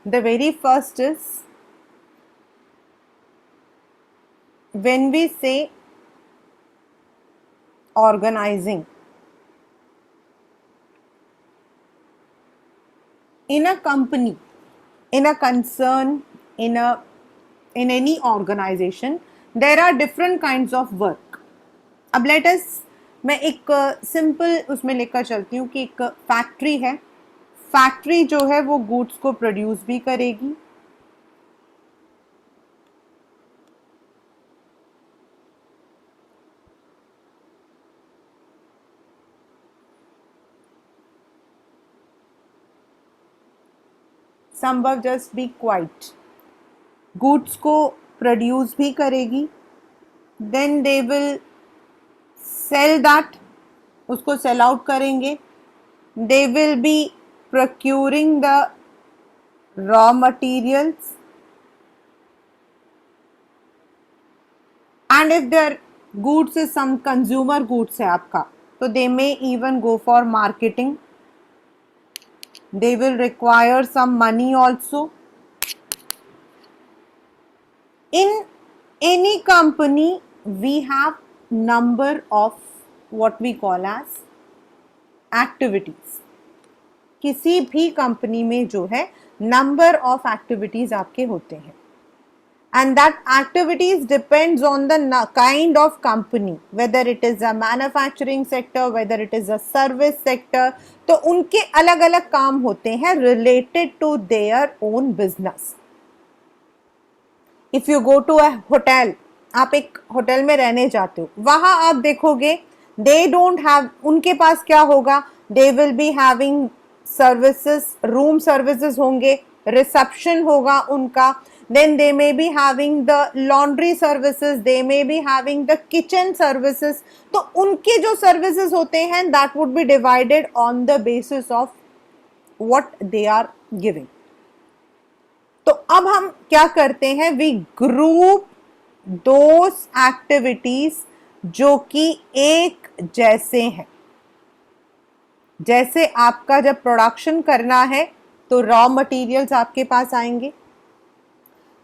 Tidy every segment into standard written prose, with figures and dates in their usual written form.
The very first is when we say organizing. In a company, in a concern, in any organization, there are different kinds of work. अब let us, मैं एक simple उसमें लेकर चलती हूँ कि एक फैक्ट्री है. फैक्ट्री जो है वो गुड्स को प्रोड्यूस भी करेगी, संभव जस्ट बी क्वाइट, गुड्स को प्रोड्यूस भी करेगी, then they will sell that, उसको सेल आउट करेंगे, they will be procuring the raw materials, and if their goods is some consumer goods है आपका, तो they may even go for marketing. They will require some money also. In any company, we have number of what we call as activities. किसी भी company में जो है number of activities आपके होते हैं, and that activities depends on the kind of company, whether it is a manufacturing sector, whether it is a service sector. तो उनके अलग अलग काम होते हैं related to their own business. If you go to a hotel, आप एक hotel में रहने जाते हो, वहां आप देखोगे they don't have, उनके पास क्या होगा, they will be having services, room services होंगे, reception होगा उनका, then they may be having the laundry services, they may be having the kitchen services. तो उनके जो services होते हैं that would be divided on the basis of what they are giving. तो अब हम क्या करते हैं, we group those activities जो कि एक जैसे हैं. जैसे आपका जब प्रोडक्शन करना है तो रॉ मटेरियल्स आपके पास आएंगे.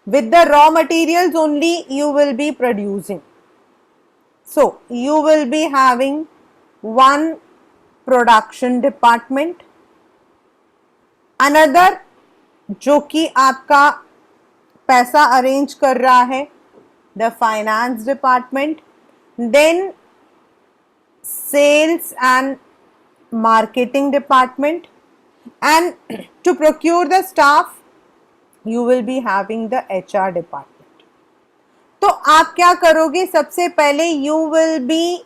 With the raw materials only you will be producing. So you will be having one production department, another जो कि आपका पैसा अरेंज कर रहा है, the finance department, then sales and marketing department, and to procure the staff you will be having the HR department. तो आप क्या करोगे, सबसे पहले you will be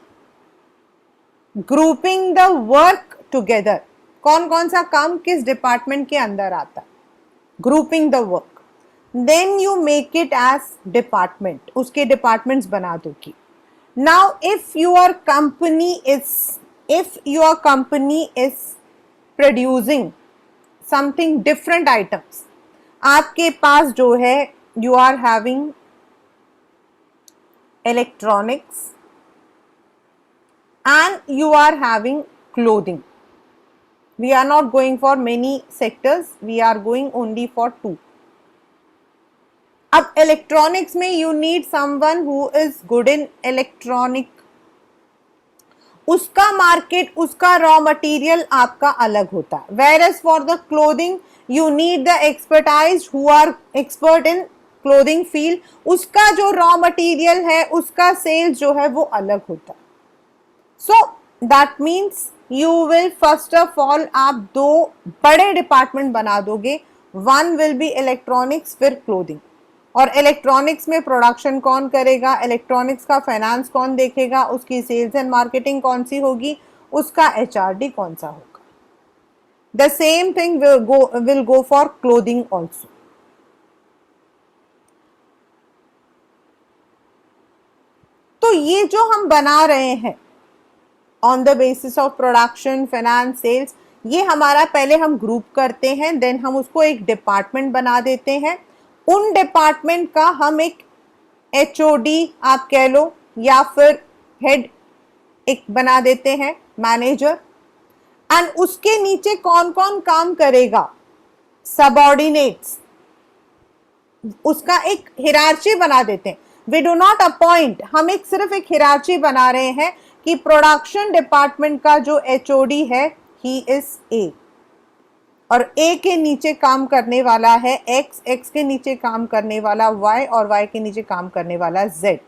grouping the work together. कौन कौन सा काम किस डिपार्टमेंट के अंदर आता है, grouping the work. Then you make it as department, उसके डिपार्टमेंट्स बना दोगी. Now if your company is producing something different items, आपके पास जो है you are having electronics and you are having clothing. We are not going for many sectors, we are going only for 2. अब electronics में you need someone who is good in electronic. उसका market, उसका raw material आपका अलग होता है. Whereas for the clothing you need the expertise who are expert in clothing field. उसका जो रॉ मटेरियल है, उसका सेल्स जो है वो अलग होता है. So that means you will first of all आप दो बड़े डिपार्टमेंट बना दोगे. One will be electronics, फिर clothing. और इलेक्ट्रॉनिक्स में प्रोडक्शन कौन करेगा, इलेक्ट्रॉनिक्स का फाइनेंस कौन देखेगा, उसकी सेल्स एंड मार्केटिंग कौन सी होगी, उसका HRD कौन सा होगा. The same thing will go for clothing also. तो ये जो हम बना रहे हैं on the basis of production, finance, sales, ये हमारा पहले हम ग्रुप करते हैं, देन हम उसको एक डिपार्टमेंट बना देते हैं. उन डिपार्टमेंट का हम एक HOD आप कह लो या फिर हेड एक बना देते हैं, मैनेजर. एंड उसके नीचे कौन कौन काम करेगा, सबॉर्डिनेट्स, उसका एक हिरार्ची बना देते हैं। वी डू नॉट अपॉइंट, हम एक सिर्फ एक हिरार्ची बना रहे हैं कि प्रोडक्शन डिपार्टमेंट का जो एचओडी है ही इज ए, और ए के नीचे काम करने वाला है एक्स, एक्स के नीचे काम करने वाला वाई, और वाई के नीचे काम करने वाला जेड।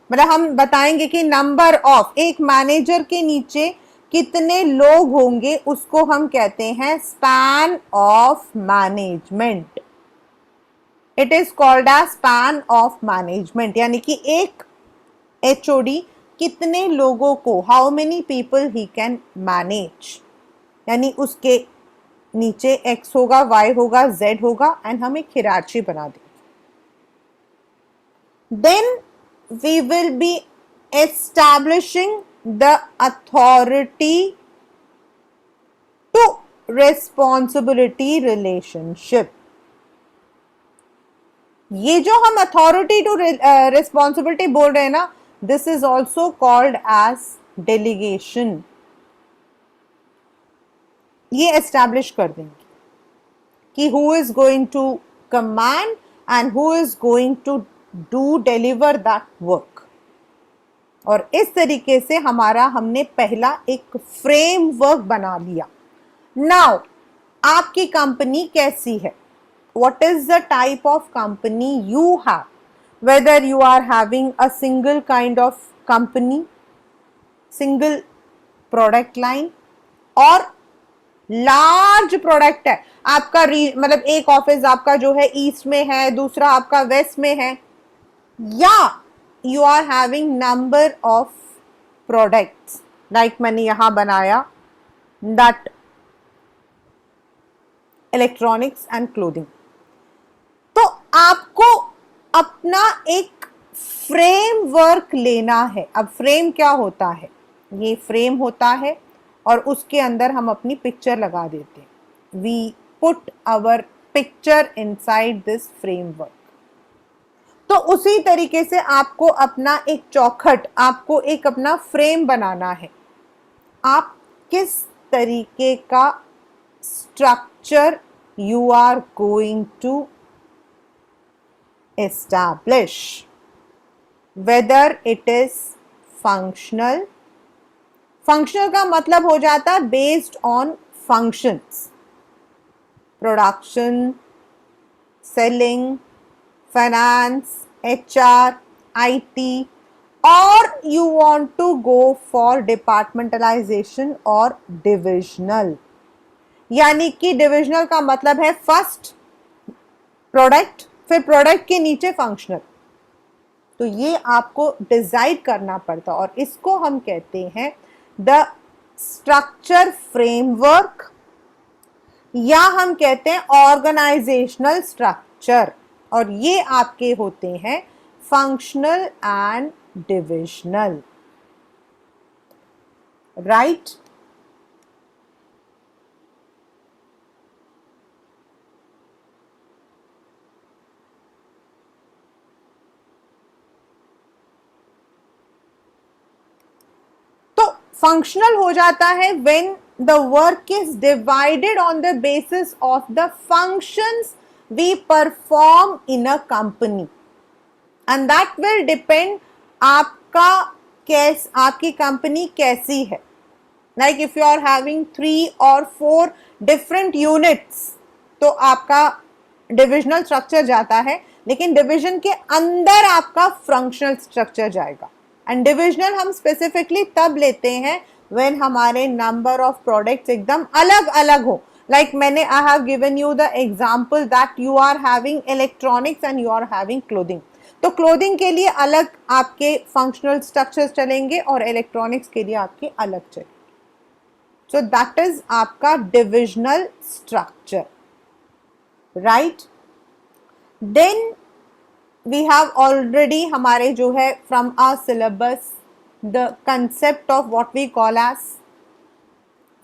मतलब हम बताएंगे कि नंबर ऑफ, एक मैनेजर के नीचे कितने लोग होंगे, उसको हम कहते हैं span of management. It is called as span of management, यानी कि एक एचओडी कितने लोगों को, how many people he can manage, यानी उसके नीचे एक्स होगा, वाई होगा, जेड होगा, एंड हम एक हिरार्ची बना देंगे। Then we will be establishing the authority to responsibility relationship. ये जो हम अथॉरिटी टू रिस्पॉन्सिबिलिटी बोल रहे हैं ना, this is also called as delegation. ये एस्टैब्लिश कर देंगे कि who is going to command and who is going to do deliver that work. और इस तरीके से हमने पहला एक फ्रेमवर्क बना लिया। नाउ आपकी कंपनी कैसी है, what is the type of company you have, whether you are having a single kind of company, single product line, और लार्ज प्रोडक्ट है आपका, मतलब एक ऑफिस आपका जो है ईस्ट में है, दूसरा आपका वेस्ट में है, या you are having number of products, like मैंने यहां बनाया दैट इलेक्ट्रॉनिक्स एंड क्लोथिंग। तो आपको अपना एक फ्रेमवर्क लेना है। अब फ्रेम क्या होता है, ये फ्रेम होता है और उसके अंदर हम अपनी पिक्चर लगा देते हैं। We put our picture inside this framework. तो उसी तरीके से आपको अपना एक चौखट, आपको एक अपना फ्रेम बनाना है। आप किस तरीके का structure you are going to establish, whether it is functional, functional का मतलब हो जाता है based on functions, production, selling, finance, HR, IT, or you want to go for departmentalization or divisional, यानी कि divisional का मतलब है फर्स्ट प्रोडक्ट, फिर प्रोडक्ट के नीचे फंक्शनल। तो ये आपको डिसाइड करना पड़ता, और इसको हम कहते हैं द स्ट्रक्चर फ्रेमवर्क, या हम कहते हैं ऑर्गेनाइजेशनल स्ट्रक्चर, और ये आपके होते हैं functional and divisional, right. Functional हो जाता है when the work is divided on the basis of the functions we perform in a company, and that will depend आपकी कंपनी कैसी है। Like if you are having 3 or 4 different units, तो आपका divisional structure जाता है, लेकिन division के अंदर आपका फंक्शनल स्ट्रक्चर जाएगा। एंड डिविजनल हम स्पेसिफिकली तब लेते हैं व्हेन हमारे नंबर ऑफ प्रोडक्ट्स एकदम अलग अलग हो। लाइक मैंने I have given you the example that you are having electronics and you are having clothing. तो क्लोथिंग के लिए अलग आपके फंक्शनल स्ट्रक्चर्स चलेंगे और इलेक्ट्रॉनिक्स के लिए आपके अलग चलेंगे। सो दैट इज आपका divisional structure, right. Then we have already हमारे जो है from our syllabus the concept of what we call as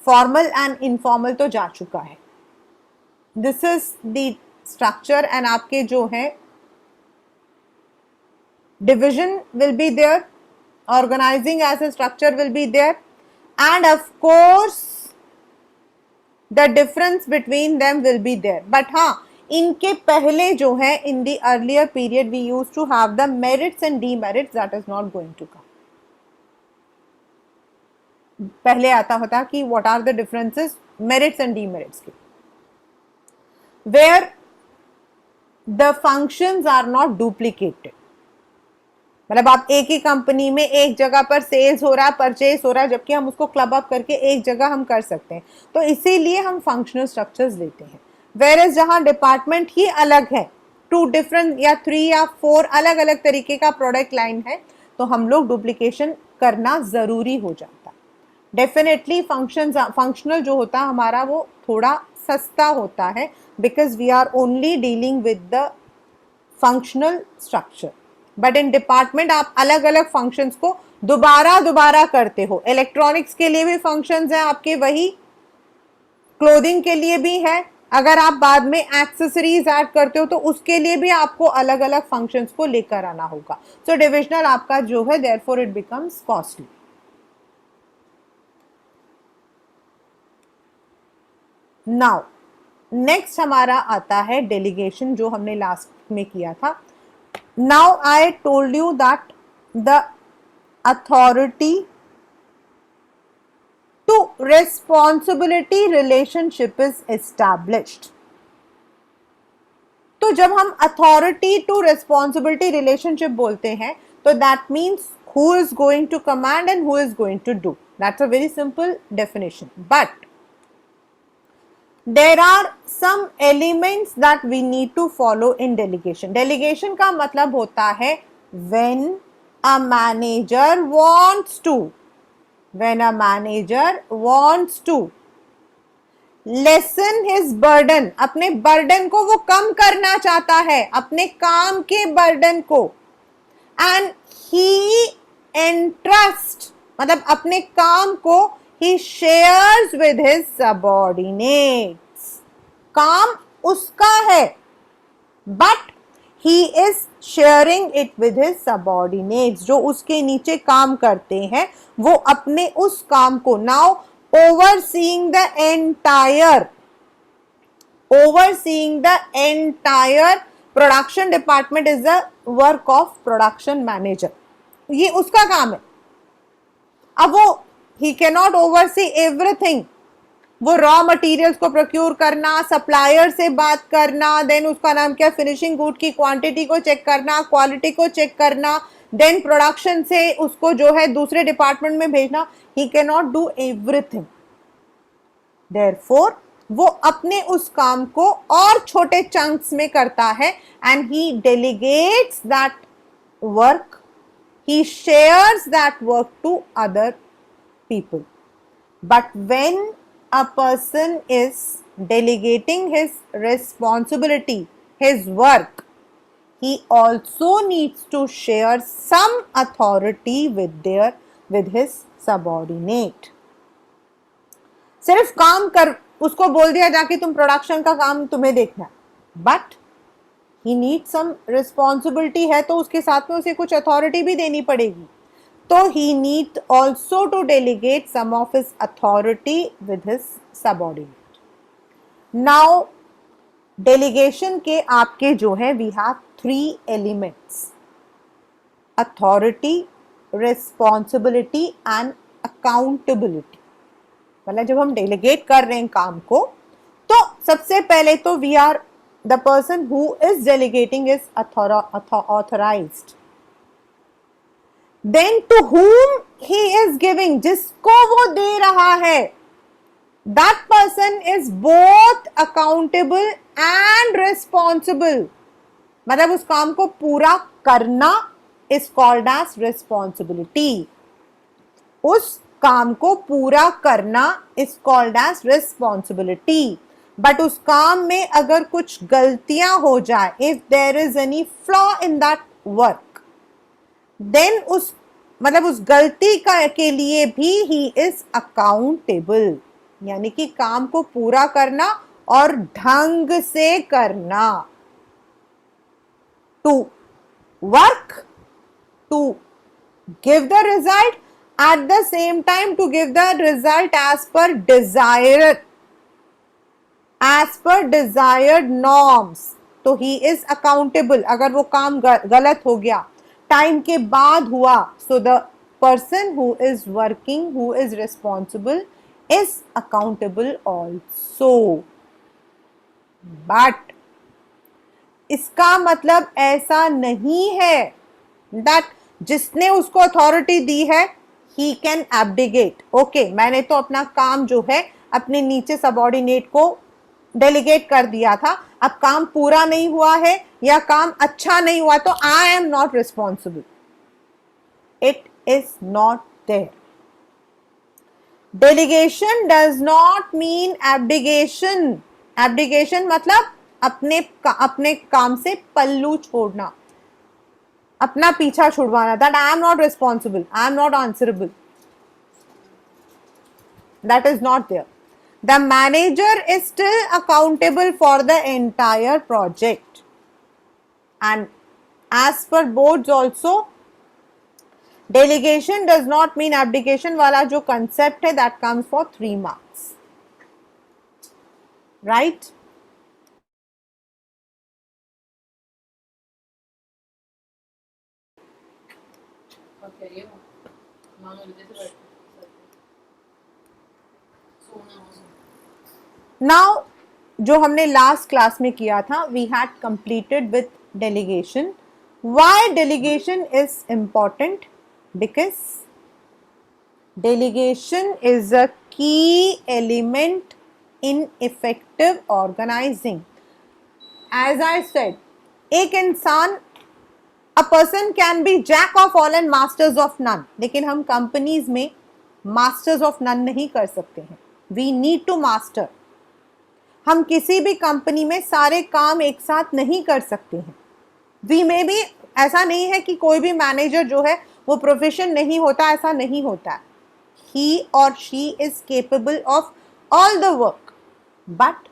formal and informal तो जा चुका है। this is the structure, and आपके जो है division will be there, organizing as a structure will be there, and of course the difference between them will be there, but हाँ इनके पहले जो है in the earlier period we use to have the merits and demerits, that is not going to come. पहले आता होता कि what are the differences merits and demerits के, where the functions are not duplicated. मतलब आप एक ही company में एक जगह पर सेल्स हो रहा है, परचेज हो रहा है, जबकि हम उसको क्लब अप करके एक जगह हम कर सकते हैं, तो इसीलिए हम फंक्शनल स्ट्रक्चर्स लेते हैं. वेयर जहां डिपार्टमेंट ही अलग है, 2 डिफरेंट या 3 या 4 अलग अलग तरीके का प्रोडक्ट लाइन है, तो हम लोग डुप्लीकेशन करना जरूरी हो जाता है. डेफिनेटली फंक्शनल जो होता है हमारा वो थोड़ा सस्ता होता है, because we are only dealing with the functional structure. But in department आप अलग अलग फंक्शंस को दोबारा दोबारा करते हो. इलेक्ट्रॉनिक्स के लिए भी फंक्शंस हैं आपके, वही क्लोथिंग के लिए भी है. अगर आप बाद में एक्सेसरीज ऐड करते हो तो उसके लिए भी आपको अलग अलग फंक्शंस को लेकर आना होगा. सो डिविजनल आपका जो है therefore it becomes costly. Now next हमारा आता है डेलीगेशन, जो हमने लास्ट में किया था. Now I told you that the authority to responsibility relationship is established. तो जब हम authority to responsibility relationship बोलते हैं, तो that means who is going to command and who is going to do. That's a very simple definition. But there are some elements that we need to follow in delegation. Delegation का मतलब होता है when a manager wants to lessen his burden, अपने burden को वो कम करना चाहता है, अपने काम के burden को, and he entrust मतलब अपने काम को he shares with his subordinates. काम उसका है, but he is sharing it with his subordinates. जो उसके नीचे काम करते हैं वो अपने उस काम को, now overseeing the entire production department is the work of production manager. ये उसका काम है. अब वो he cannot oversee everything. वो रॉ मटेरियल्स को प्रोक्यूर करना, सप्लायर से बात करना, देन उसका नाम क्या, फिनिशिंग गुड की क्वांटिटी को चेक करना, क्वालिटी को चेक करना, देन प्रोडक्शन से उसको जो है दूसरे डिपार्टमेंट में भेजना. He can not do everything. Therefore वो अपने उस काम को और छोटे चंक्स में करता है, and he delegates that work, he shares that work to other people. But when a person is delegating his responsibility, his work, he also needs to share some authority with his subordinate. सिर्फ काम कर, उसको बोल दिया जाके तुम production का काम तुम्हें देखना है, but he needs some responsibility है, तो उसके साथ में उसे कुछ अथॉरिटी भी देनी पड़ेगी. तो he need also to delegate some of his authority with his subordinate. Now delegation के आपके जो है we have 3 elements: authority, responsibility and accountability. मतलब जब हम delegate कर रहे हैं काम को, तो सबसे पहले तो we are the person who is delegating is authorized. Then to whom he is giving, जिसको वो दे रहा है, that person is both accountable and responsible. मतलब उस काम को पूरा करना is called as responsibility. उस काम को पूरा करना is called as responsibility. But उस काम में अगर कुछ गलतियां हो जाए, if there is any flaw in that work, then उस मतलब उस गलती का के लिए भी ही इज अकाउंटेबल. यानी कि काम को पूरा करना और ढंग से करना. To work, to give the result, at the same time to give the result as per desire. As per desired norms, तो ही इज अकाउंटेबल। अगर वो काम गलत हो गया, टाइम के बाद हुआ, so the person who is working, who is responsible, is accountable also. But इसका मतलब ऐसा नहीं है दैट जिसने उसको अथॉरिटी दी है ही कैन एब्डिगेट। ओके, मैंने तो अपना काम जो है अपने नीचे सबऑर्डिनेट को डेलीगेट कर दिया था, अब काम पूरा नहीं हुआ है या काम अच्छा नहीं हुआ तो I am not responsible. It is not there. Delegation does not mean abdication. Abdication मतलब अपने काम से पल्लू छोड़ना, अपना पीछा छुड़वाना, that I am not responsible, I am not answerable, that is not there. The manager is still accountable for the entire project and as per boards also delegation does not mean abdication वाला जो concept है that comes for 3 marks, right? Now जो हमने last class में किया था, we had completed with delegation. Why delegation is important? Because delegation is a key element in effective organizing. As I said, एक इंसान, a person can be jack of all and masters of none, लेकिन हम companies में masters of none नहीं कर सकते हैं. We need to master. हम किसी भी कंपनी में सारे काम एक साथ नहीं कर सकते हैं. We may be, ऐसा नहीं है कि कोई भी मैनेजर जो है वो प्रोफेशन नहीं होता, ऐसा नहीं होता है. He or she is capable of all the work, but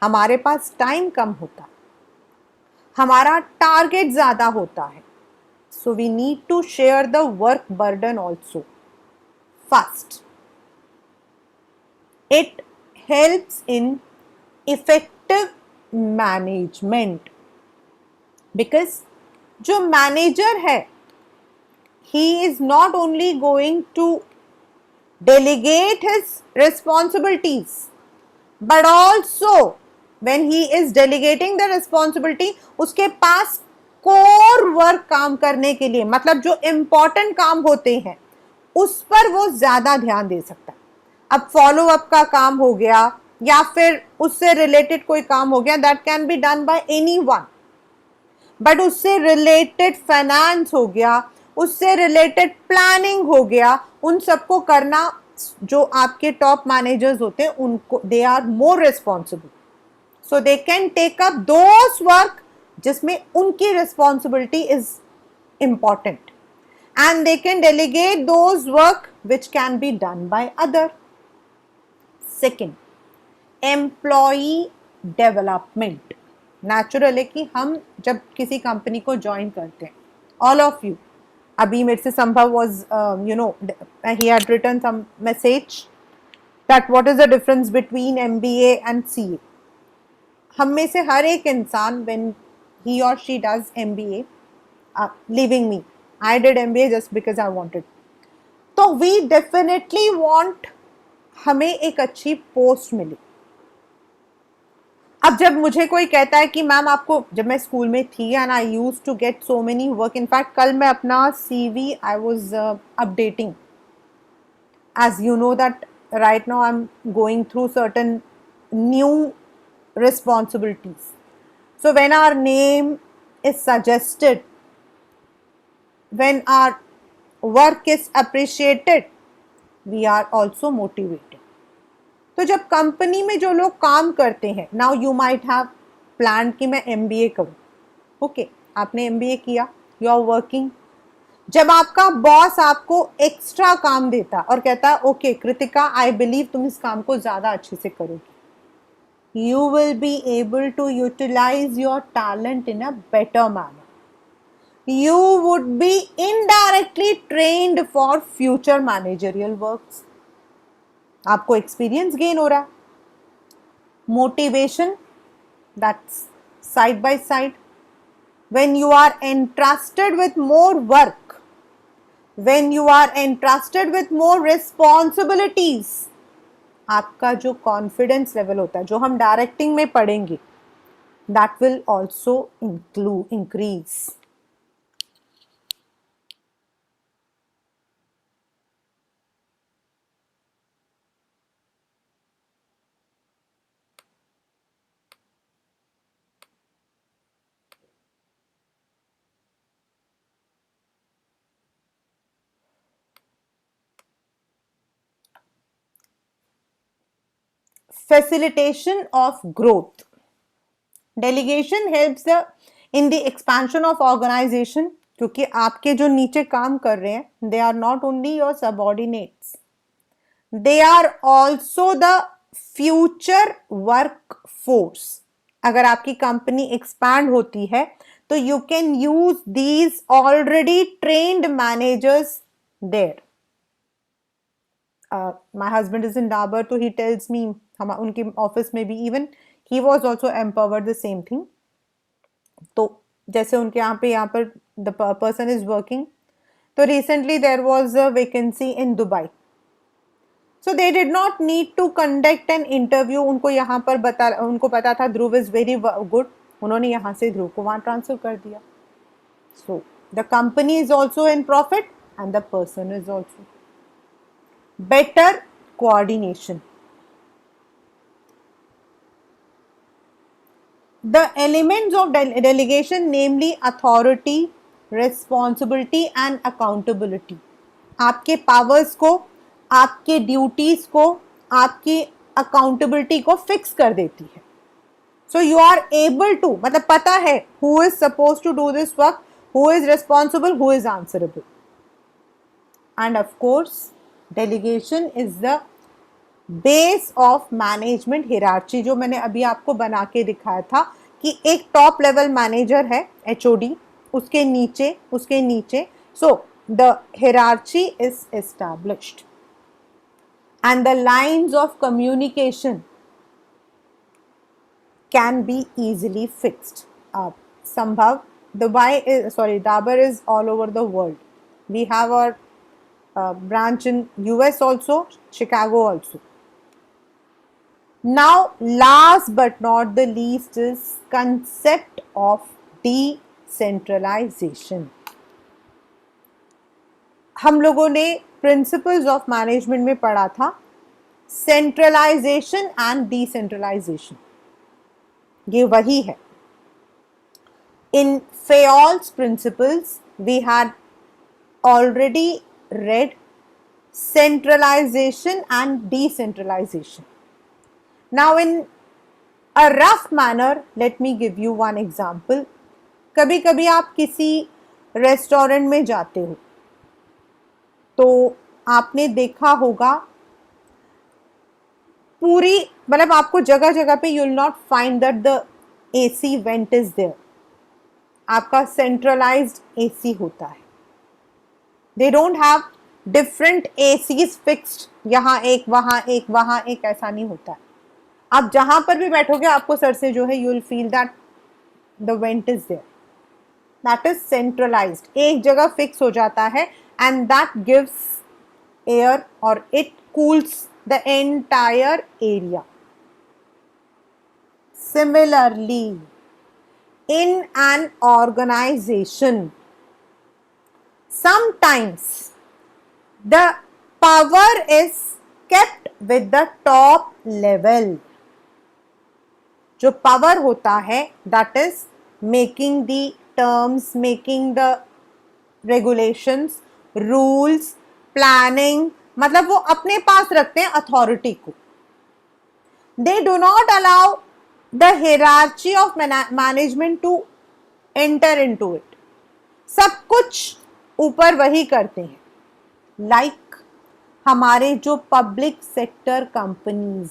हमारे पास टाइम कम होता, हमारा टारगेट ज्यादा होता है. So we need to share the work burden also. First, it helps in effective management because जो मैनेजर है, he is not only going to delegate his responsibilities, but also when he is delegating the responsibility, उसके पास core work काम करने के लिए, मतलब जो important काम होते हैं उस पर वो ज्यादा ध्यान दे सकता है. अब फॉलो अप का काम हो गया या फिर उससे रिलेटेड कोई काम हो गया, that can be done bye anyone, but उससे रिलेटेड फाइनेंस हो गया, उससे रिलेटेड प्लानिंग हो गया, उन सबको करना जो आपके टॉप मैनेजर्स होते हैं उनको, they are more responsible, so they can take up those work जिसमें उनकी responsibility is important and they can delegate those work which can be done by other. Second, employee development. Natural है कि हम जब किसी कंपनी को join करते हैं, ऑल ऑफ यू, अभी मेरे से Sambhav was he had written some message that what is the difference between MBA and CA. हम में से हर एक इंसान व्हेन ही और she does MBA, leaving me, I did MBA just because I wanted, तो वी डेफिनेटली वांट हमें एक अच्छी पोस्ट मिले. अब जब मुझे कोई कहता है कि मैम आपको, जब मैं स्कूल में थी and I used to get so many work, in fact कल मैं अपना CV I was updating, as you know that right now I am going through certain new responsibilities. So when our name is suggested, when our work is appreciated, we are also motivated. तो जब company में जो लोग काम करते हैं, now you might have plan कि मैं MBA करूं. ओके, आपने MBA किया, यू आर वर्किंग. जब आपका बॉस आपको एक्स्ट्रा काम देता और कहता है ओके कृतिका, आई बिलीव तुम इस काम को ज्यादा अच्छे से करोगी, you will be able to utilize your talent in a better manner. You would be indirectly trained for future managerial works. आपको एक्सपीरियंस गेन हो रहा है. motivation, that's side by side. When you are entrusted with more work, when you are entrusted with more responsibilities, आपका जो confidence level होता है, जो हम डायरेक्टिंग में पढ़ेंगे, that will also increase. Facilitation of growth. Delegation helps in the expansion of organization, क्योंकि आपके जो नीचे काम कर रहे हैं, they are not only your subordinates, they are also the future workforce. अगर आपकी कंपनी एक्सपैंड होती है तो you can use these already trained managers there. My husband is in Dabur, so he tells me, हम उनके office में भी even he was also empowered the same thing. तो जैसे उनके यहाँ पर the person is working, तो recently there was a vacancy in Dubai, so they did not need to conduct an interview. उनको यहाँ पर उनको पता था ध्रुव is very good, उन्होंने यहाँ से ध्रुव को वहाँ ट्रांसफर कर दिया. So the company is also in profit and the person is also. Better coordination. The elements of delegation, namely authority, responsibility and accountability. आपके powers को, आपके duties को, आपकी accountability को fix कर देती है. So you are able to, मतलब पता है who is supposed to do this work, who is responsible, who is answerable. And of course, delegation is the base of management hierarchy, जो मैंने अभी आपको बना के दिखाया था कि एक टॉप लेवल मैनेजर है एचओडी, उसके नीचे so the hierarchy is established and the lines of communication can be easily fixed. संभव Dabur is all over the world. We have our branch in US also, Chicago also. Now, last but not the least is concept of decentralization. हम लोगों ने principles of management में पढ़ा था centralization and decentralization, ये वही है. In Fayol's principles, we had already read centralization and decentralization. Now, in a rough manner, let me give you one example. कभी कभी आप किसी रेस्टोरेंट में जाते हो तो आपने देखा होगा पूरी, मतलब आपको जगह जगह पे you will not find that the AC vent is there. आपका सेंट्रलाइज्ड एसी होता है. They don't have different ACs fixed, यहाँ एक वहाँ एक, ऐसा नहीं होता है. आप जहां पर भी बैठोगे आपको सर से जो है you will feel that the vent is there. That is centralized, एक जगह फिक्स हो जाता है एंड दैट गिव्स एयर और it cools the entire area. Similarly, in an organization, sometimes the power is kept with the top level. जो power होता है that is making the terms, making the regulations, rules, planning, मतलब वो अपने पास रखते हैं authority को. They do not allow the hierarchy of management to enter into it. सब कुछ ऊपर वही करते हैं. Like हमारे जो पब्लिक सेक्टर कंपनीज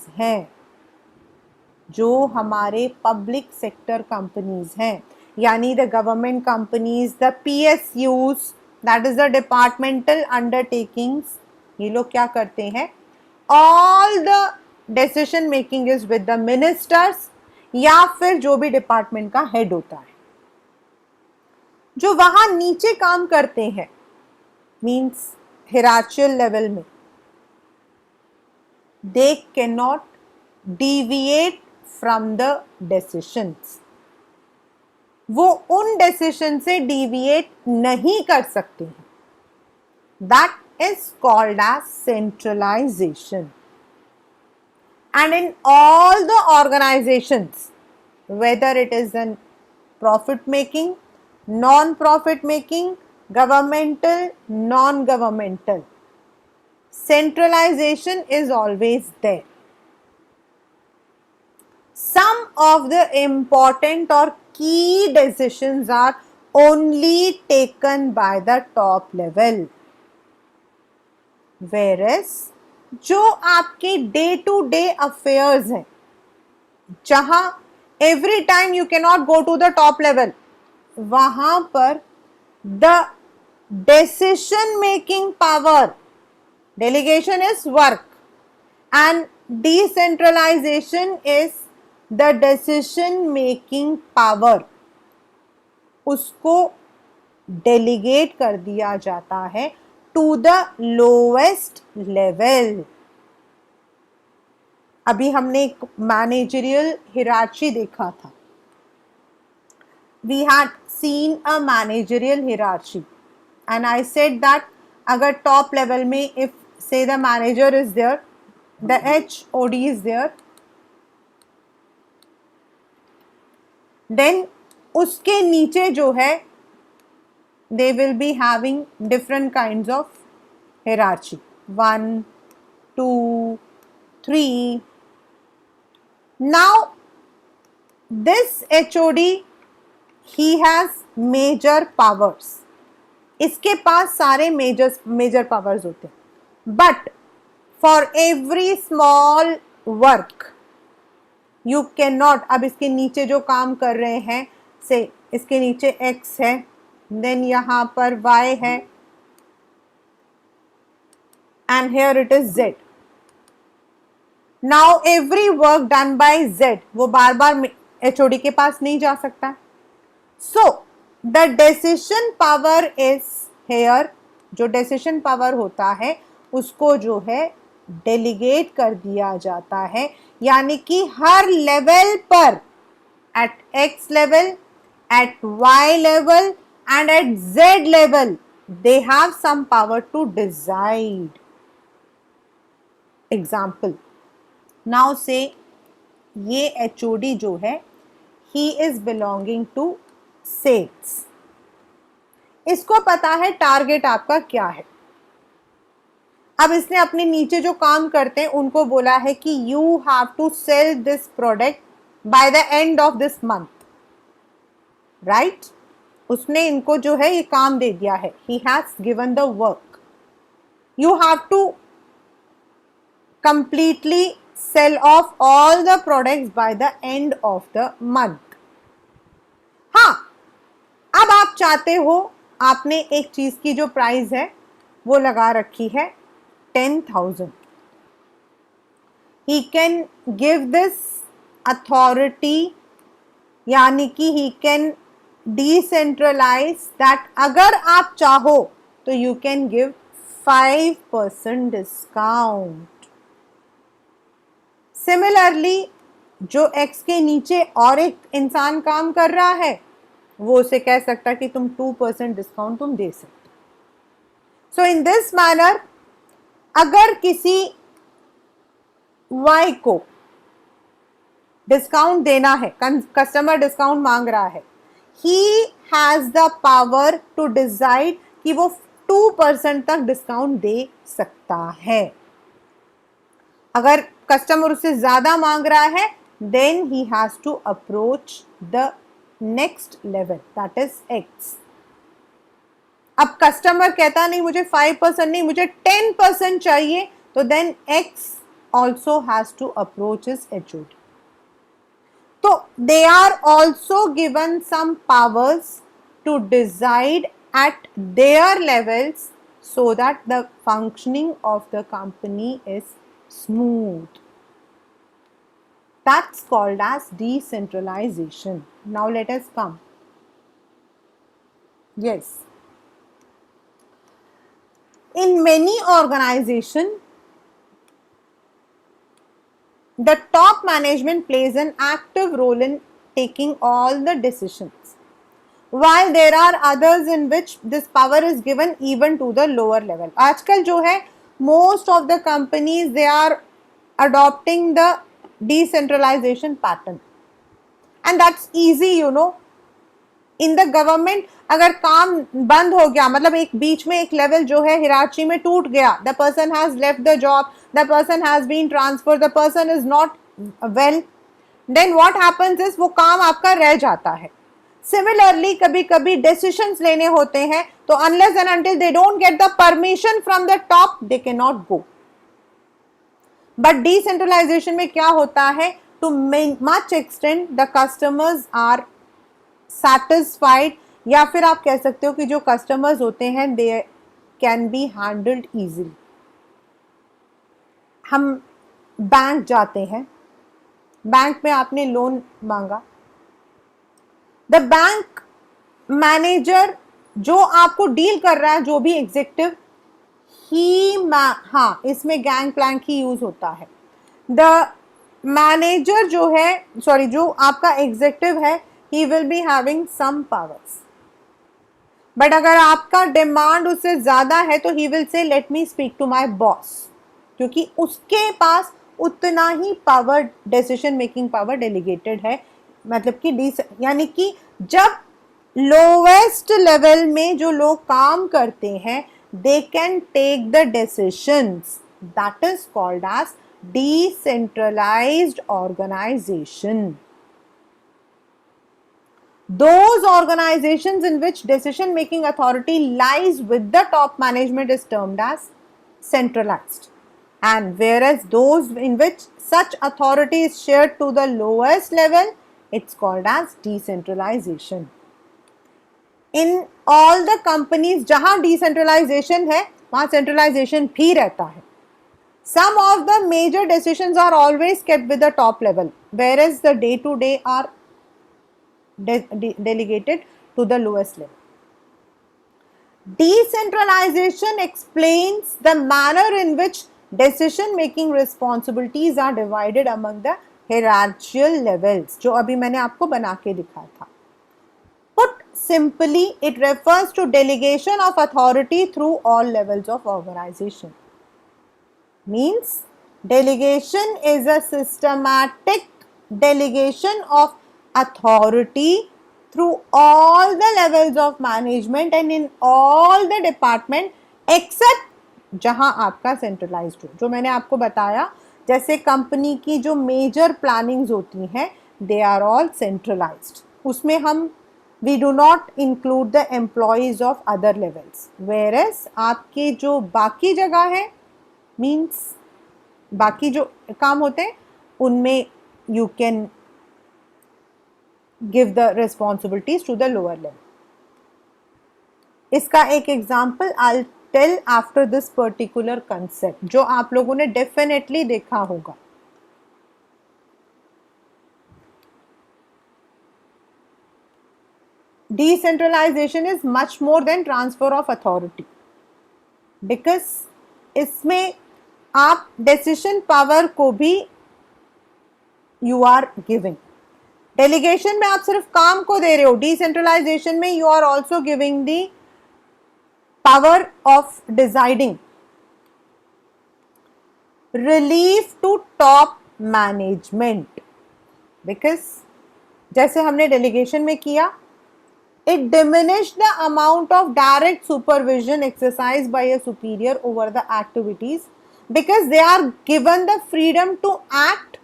हैं, यानी the government companies, the PSUs, that is the departmental undertakings, ये लोग क्या करते हैं, all the decision making is with the ministers या फिर जो भी डिपार्टमेंट का हेड होता है। जो वहां नीचे काम करते हैं मीन्स हिरार्चियल लेवल में, they can not deviate from the decisions, वो उन डिसीजन से डिविएट नहीं कर सकते हैं। That is called as centralization. And in all the organizations, whether it is in profit making, non-profit making, governmental, non-governmental, centralization is always there. Some of the important or key decisions are only taken by the top level, whereas जो आपके day to day affairs हैं, जहां every time you can not go to the top level, वहां पर the decision making power, delegation is work and decentralization is the decision making power, उसको delegate कर दिया जाता है टू द लोएस्ट लेवल। अभी हमने एक मैनेजरियल हिरार्ची देखा था। We had seen a managerial hierarchy and I said that अगर टॉप लेवल में if say the manager is there, the HOD is there, then उसके नीचे जो है they will be having different kinds of hierarchy, 1 2 3. Now this HOD, he has major powers, इसके पास सारे major powers होते हैं, but for every small work you can not, अब इसके नीचे जो काम कर रहे हैं, से इसके नीचे X है, देन यहां पर Y है, and here it is Z. Now every work done by Z, वो बार बार HOD के पास नहीं जा सकता. So the decision power is here, जो डिसीजन पावर होता है उसको जो है डेलीगेट कर दिया जाता है, यानी कि हर लेवल पर, at X level, at Y level and at Z level they have some power to decide. Example, now say ये HOD जो है he is belonging to sales, इसको पता है टारगेट आपका क्या है. अब इसने अपने नीचे जो काम करते हैं उनको बोला है कि you have to sell this product by the end of this month, right? उसने इनको जो है ये काम दे दिया है. He has given the work. You have to completely sell off all the products by the end of the month. हाँ, अब आप चाहते हो, आपने एक चीज की जो प्राइस है वो लगा रखी है 10,000. He can give this authority, यानी कि he can decentralize that अगर आप चाहो तो you can give 5% discount. Similarly, जो X के नीचे और एक इंसान काम कर रहा है वो उसे कह सकता है कि तुम 2% डिस्काउंट तुम दे सकते. सो इन दिस मैनर, अगर किसी Y को डिस्काउंट देना है, कस्टमर डिस्काउंट मांग रहा है, he has the power to decide कि वो 2% तक डिस्काउंट दे सकता है. अगर कस्टमर उससे ज्यादा मांग रहा है, then he has to approach the next level, that is X. अब कस्टमर कहता नहीं मुझे 5% नहीं, मुझे 10% चाहिए, तो then X also has to approach his HOD. So they are also given some powers to decide at their levels so that the functioning of the company is smooth. That's called as decentralization. Now let us come. Yes. In many organizations, the top management plays an active role in taking all the decisions, while there are others in which this power is given even to the lower level. आजकल जो है, most of the companies they are adopting the decentralization pattern, and that's easy, you know. In the government अगर काम बंद हो गया, मतलब एक बीच में एक लेवल जो है हिरार्ची में टूट गया, the person has left the job, the person has been transfer, the person is not well, then what happens is वो काम आपका रह जाता है. सिमिलरली कभी कभी डिसीजंस लेने होते हैं, तो unless and until they don't get the permission from the top they can not go. But decentralization में क्या होता है, too much extent the customers are satisfied, या फिर आप कह सकते हो कि जो कस्टमर्स होते हैं they can be handled easily. हम बैंक जाते हैं, बैंक में आपने लोन मांगा, द बैंक मैनेजर जो आपको डील कर रहा है, जो भी एग्जीक्यूटिव हाँ इसमें गैंग प्लैंक ही यूज होता है. द मैनेजर जो है, सॉरी जो आपका एग्जीक्यूटिव है, he will be having some powers, but अगर आपका डिमांड उससे ज्यादा है तो he will say let me speak to my boss, क्योंकि उसके पास उतना ही power, decision making power delegated है. मतलब कि यानी कि जब लोवेस्ट लेवल में जो लोग काम करते हैं they can take the decisions, that is called as decentralized organization. Those organizations in which decision making authority lies with the top management is termed as centralized, and whereas those in which such authority is shared to the lowest level, it's called as decentralization. In all the companies जहां decentralization है वहां centralization भी रहता है. Some of the major decisions are always kept with the top level, whereas the day to day are delegated to the lowest level. Decentralization explains the manner in which decision making responsibilities are divided among the hierarchical levels, जो अभी मैंने आपको बना के दिखाया था. Put simply, it refers to delegation of authority through all levels of organization. Means delegation is a systematic delegation of authority through all the levels of management and in all the department except जहां आपका centralized हो. जो मैंने आपको बताया, जैसे company की जो मेजर प्लानिंग्स होती हैं they are all centralized. उसमें हम we do not include the employees of other levels, whereas आपके जो बाकी जगह है means बाकी जो काम होते हैं उनमें you can give the responsibilities to the lower level. इसका एक example I'll tell after this particular concept, जो आप लोगों ने डेफिनेटली देखा होगा. Decentralization is much more than transfer of authority, because इसमें आप decision power को भी you are giving. डेलीगेशन में आप सिर्फ काम को दे रहे हो, डिसेंट्रलाइजेशन में you are also giving the power of deciding. Relief to top management, because जैसे हमने डेलीगेशन में किया, it diminish the amount of direct supervision exercise by a superior over the activities, because they are given the freedom to act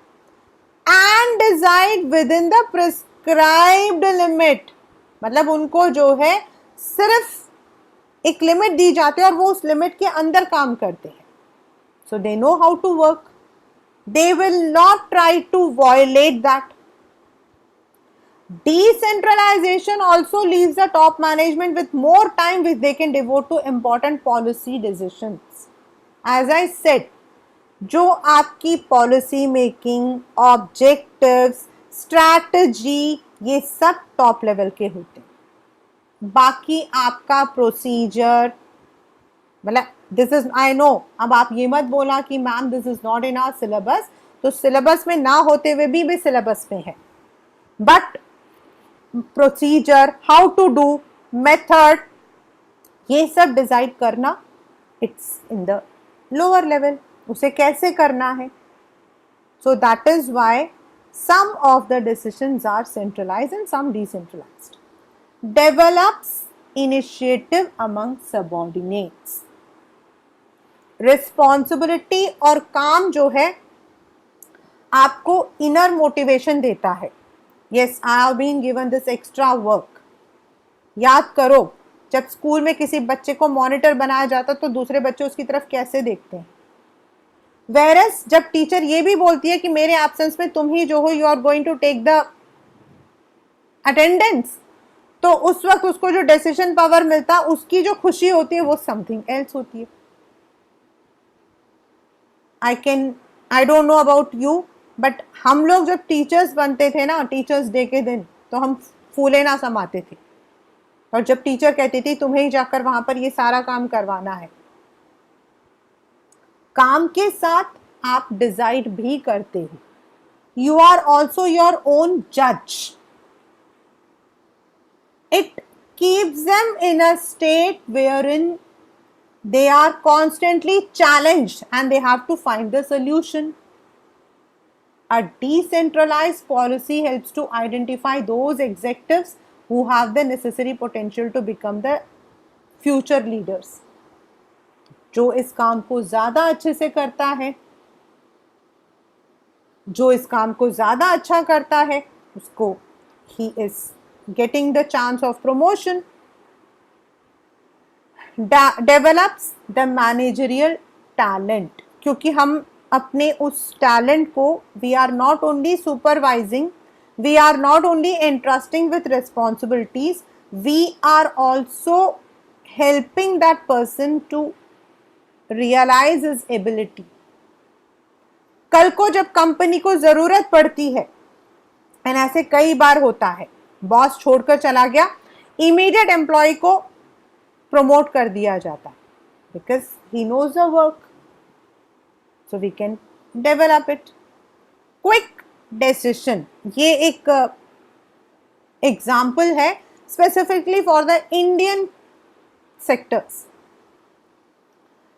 and decide within the prescribed limit. मतलब उनको जो है सिर्फ एक लिमिट दी जाती है और वो उस लिमिट के अंदर काम करते हैं. So they know how to work. They will not try to violate that. Decentralization also leaves the top management with more time which they can devote to important policy decisions. As I said, जो आपकी policy making, objectives, strategy, ये सब top level के होते हैं। बाकी आपका procedure, मतलब दिस इज, आई नो, अब आप ये मत बोला कि ma'am this is not in our syllabus, तो सिलेबस में ना होते हुए भी सिलेबस में है, but procedure, how to do, method, ये सब डिसाइड करना it's in the lower level, उसे कैसे करना है। So that is why some of the decisions are centralized and some decentralized. Develops initiative among subordinates. Responsibility और काम जो है आपको inner motivation देता है. Yes, I have been given this extra work. याद करो, जब स्कूल में किसी बच्चे को मॉनिटर बनाया जाता तो दूसरे बच्चे उसकी तरफ कैसे देखते हैं। वेरस जब टीचर ये भी बोलती है कि मेरे एब्सेंस में तुम ही जो हो, you are going to take the attendance, तो उस वक्त उसको जो डिसीजन पावर मिलता है, उसकी जो खुशी होती है वो समथिंग एल्स होती है। I don't know about you, but हम लोग जब टीचर्स बनते थे ना, टीचर्स डे के दिन, तो हम फूले ना समाते थे, और जब टीचर कहती थी तुम्हें ही जाकर वहां पर ये सारा काम करवाना है। काम के साथ आप डिसाइड भी करते हो, you are also your own जज। It keeps them in a state where in they are constantly challenged and they have to find the solution. A decentralized policy helps to identify those executives who have the necessary potential to become the future leaders. जो इस काम को ज्यादा अच्छे से करता है, जो इस काम को ज्यादा अच्छा करता है, उसको he is getting the chance of promotion. Develops the managerial talent, क्योंकि हम अपने उस टैलेंट को, we are not only supervising, we are not only entrusting with responsibilities, we are also helping that person to realize his ability. कल को जब company को जरूरत पड़ती है, एंड ऐसे कई बार होता है, बॉस छोड़कर चला गया, इमीडिएट एम्प्लॉय को प्रमोट कर दिया जाता है, because he knows the work, so we can develop it. Quick decision, ये एक एग्जाम्पल है specifically for the Indian sectors.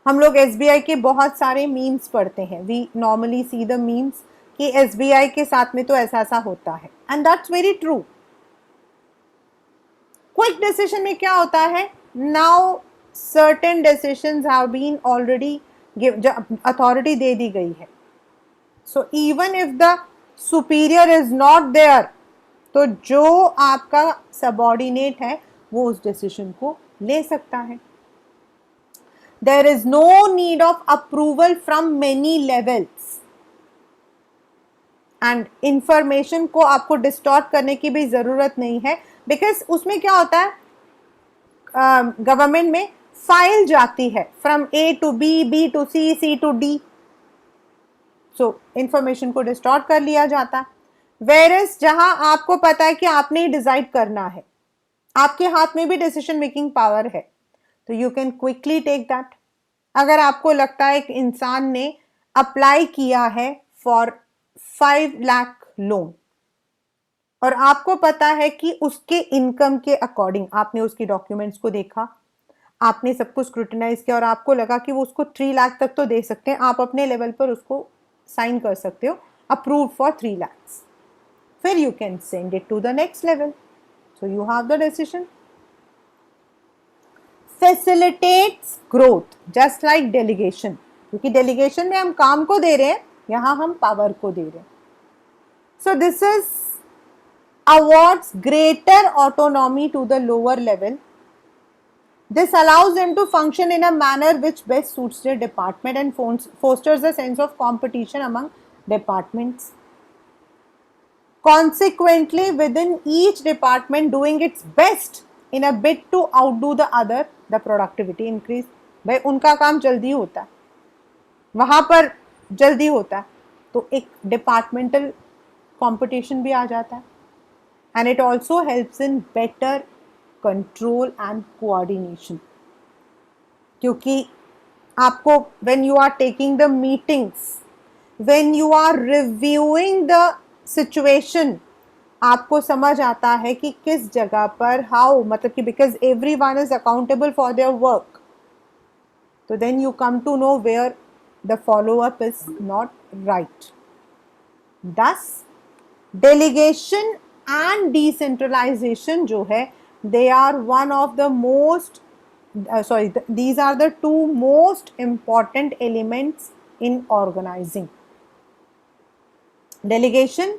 हम लोग एसबीआई के बहुत सारे मीम्स पढ़ते हैं, we normally see the memes कि एसबीआई के साथ में तो ऐसा ऐसा होता है, and that's very true. Quick decision में क्या होता है, now certain decisions have been already authority दे दी गई है, सो even if the superior is not there, तो जो आपका सबऑर्डिनेट है वो उस डिसीजन को ले सकता है. There is no need of approval from many levels, and information को आपको distort करने की भी जरूरत नहीं है, because उसमें क्या होता है, गवर्नमेंट में फाइल जाती है from A to B, B to C, C to D, so information को distort कर लिया जाता है. Whereas जहां आपको पता है कि आपने ही डिसाइड करना है, आपके हाथ में भी डिसीजन मेकिंग पावर है, तो you can quickly take that. अगर आपको लगता है कि इंसान ने अप्लाई किया है फॉर 5 लाख लोन, और आपको पता है कि उसके इनकम के अकॉर्डिंग, आपने उसकी डॉक्यूमेंट्स को देखा, आपने सब कुछ स्क्रूटिनाइज किया, और आपको लगा कि वो उसको 3 लाख तक तो दे सकते हैं, आप अपने लेवल पर उसको साइन कर सकते हो, अप्रूव फॉर 3 lakhs. फिर you can send it to the next level, so you have the decision. Facilitates growth just like delegation, क्योंकि delegation में हम काम को दे रहे हैं, यहां हम पावर को दे रहे हैं. So this is awards greater autonomy to the lower level. This allows them to function in a manner which best suits their department and fosters a sense of competition among departments. Consequently, within each department doing its best in a bid to outdo the other, the productivity increase. भाई उनका काम जल्दी होता है, वहां पर जल्दी होता है, तो एक डिपार्टमेंटल कंपटीशन भी आ जाता है. And it also helps in better control and coordination, क्योंकि आपको when you are taking the meetings, when you are reviewing the situation, आपको समझ आता है कि किस जगह पर हाउ, मतलब कि because every one is accountable for their work, तो then you come to know where the follow up is not right. Thus delegation and decentralization जो है, they are one of the most these are the two most important elements in organizing. Delegation,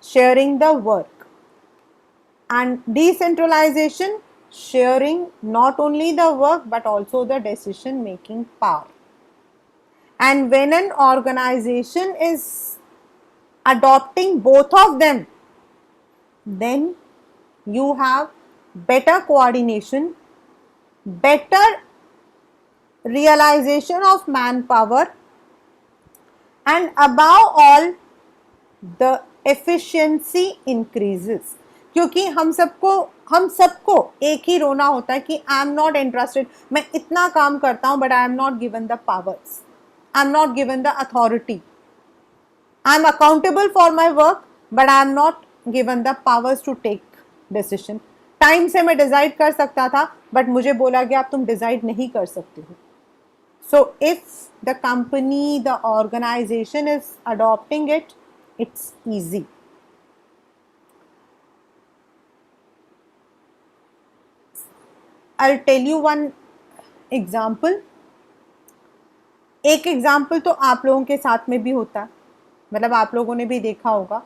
sharing the work, and decentralization, sharing not only the work but also the decision making power. And when an organization is adopting both of them, then you have better coordination, better realization of manpower, and above all the efficiency increases. क्योंकि हम सबको एक ही रोना होता है कि आई am not interested, मैं इतना काम करता हूं but I am not given the powers, I am not given the authority, I am accountable for my work but I am not given the powers to take decision. Time से मैं decide कर सकता था but मुझे बोला गया अब तुम डिसाइड नहीं कर सकते हो. So if the company, the organization is adopting it, it's easy. I'll tell you one example. एक एग्जाम्पल तो आप लोगों के साथ में भी होता है, मतलब आप लोगों ने भी देखा होगा.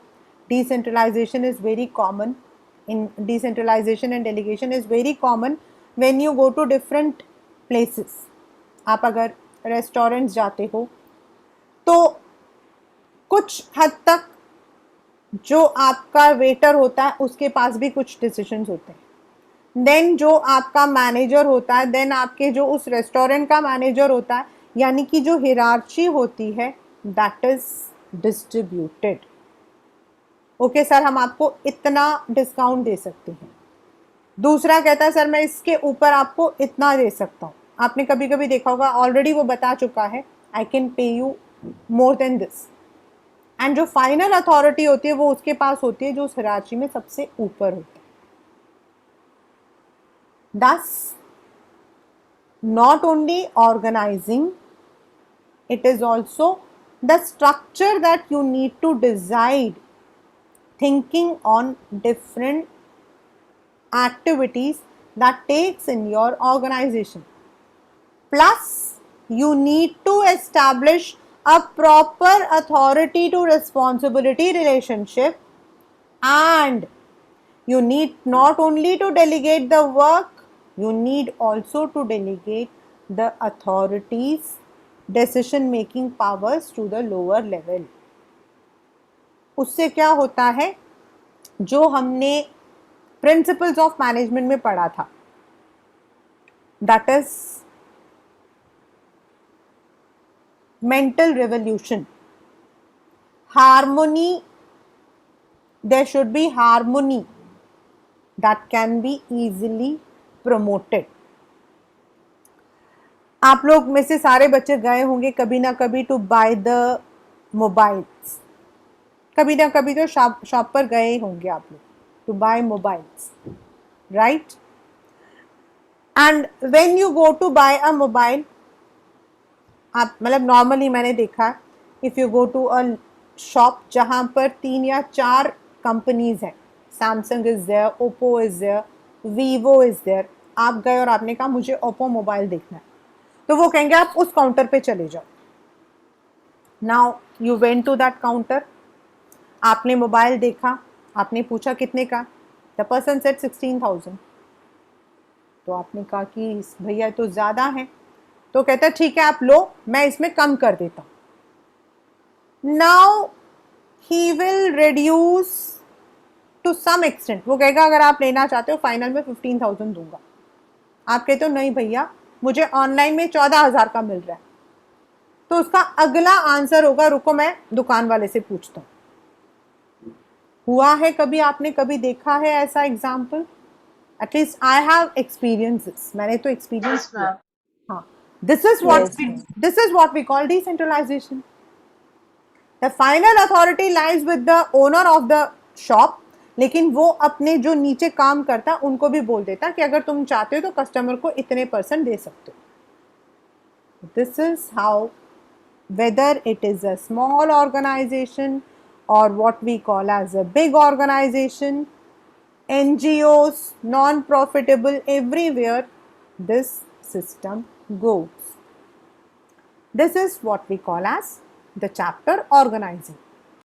Decentralization is very common in decentralization and delegation is very common when you go to different places. आप अगर रेस्टोरेंट्स जाते हो तो कुछ हद तक जो आपका वेटर होता है उसके पास भी कुछ डिसीजंस होते हैं. देन जो आपका मैनेजर होता है, देन आपके जो उस रेस्टोरेंट का मैनेजर होता है, यानी कि जो हिरार्ची होती है that is distributed. Okay sir, हम आपको इतना डिस्काउंट दे सकते हैं. दूसरा कहता है सर मैं इसके ऊपर आपको इतना दे सकता हूँ. आपने कभी कभी देखा होगा, ऑलरेडी वो बता चुका है I can pay you more than this. And जो फाइनल अथॉरिटी होती है वो उसके पास होती है जो उस हिरार्ची में सबसे ऊपर होता है. Thus, not only organizing, it is also the structure that you need to decide, thinking on different activities that takes in your organization. Plus, you need to establish a proper authority to responsibility relationship, and you need not only to delegate the work, you need also to delegate the authorities decision making powers to the lower level. उससे क्या होता है, जो हमने principles of management में पढ़ा था, that is mental revolution, harmony. there should be harmony that can be easily promoted. आप लोग में से सारे बच्चे गए होंगे कभी ना कभी टू बाय द मोबाइल्स, कभी ना कभी तो शॉप पर गए होंगे आप लोग to buy mobiles, right? And when you go to buy a mobile, आप मतलब नॉर्मली मैंने देखा, if you go to a shop जहाँ पर 3 या 4 कंपनीज हैं, Samsung is there, Oppo is there, Vivo is there. आप गए और आपने कहा मुझे ओप्पो मोबाइल देखना है, तो वो कहेंगे आप उस काउंटर पे चले जाओ. Now you went to that counter, आपने मोबाइल देखा, आपने पूछा कितने का, द पर्सन सेड 16,000. तो आपने कहा कि भैया तो ज़्यादा है. तो कहता है ठीक है आप लो, मैं इसमें कम कर देता हूँ. Now he will reduce to some extent. वो कहेगा अगर आप लेना चाहते हो फाइनल में 15,000 दूंगा. आप कहते हो नहीं भैया मुझे ऑनलाइन में 14,000 का मिल रहा है. तो उसका अगला आंसर होगा, रुको मैं दुकान वाले से पूछता हूं। हुआ है कभी, आपने कभी देखा है ऐसा example? At least I have experiences, मैंने तो एक्सपीरियंस Yes, किया। ma'am. हाँ, this is Yes, what ma'am. This is what we call decentralization. The final authority lies with the owner of the shop, लेकिन वो अपने जो नीचे काम करता उनको भी बोल देता कि अगर तुम चाहते हो तो कस्टमर को इतने % दे सकते हो। This is how, whether it is a small organization or what we call as a big organization, NGOs, non-profitable, everywhere this system goes. This is what we call as the chapter organizing.